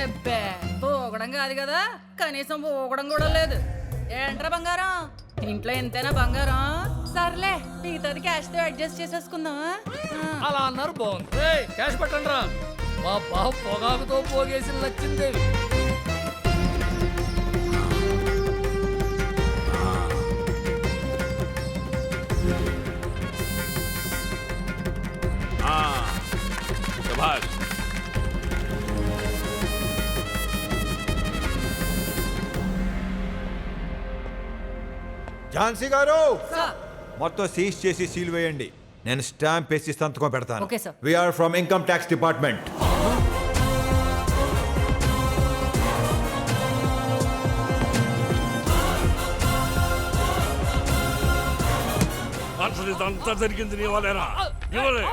ఎబ్బే పోగడం కాదు కదా, కనీసం పోగడం కూడా లేదు. ఏంట్రా బంగారం, ఇంట్లో ఎంతైనా బంగారం. సర్లే, మిగతాది క్యాష్ తో అడ్జస్ట్ చేసేసుకుందాం. అలా అన్నారు బాగుంది. క్యాష్ పెట్టండి రా. మా బాబు పొగాకుతో పోగేసి లచ్చిందేవి. ఝాన్సీ గారు సార్. మొత్తం సీజ్ చేసి సీల్ వేయండి. నేను స్టాంప్ వేసి సంతకం పెడతాను. Okay sir. We are from income tax department. అసలు ఇదంతా జరిగింది నీ వాళ్ళేనా? ఇవ్వలే.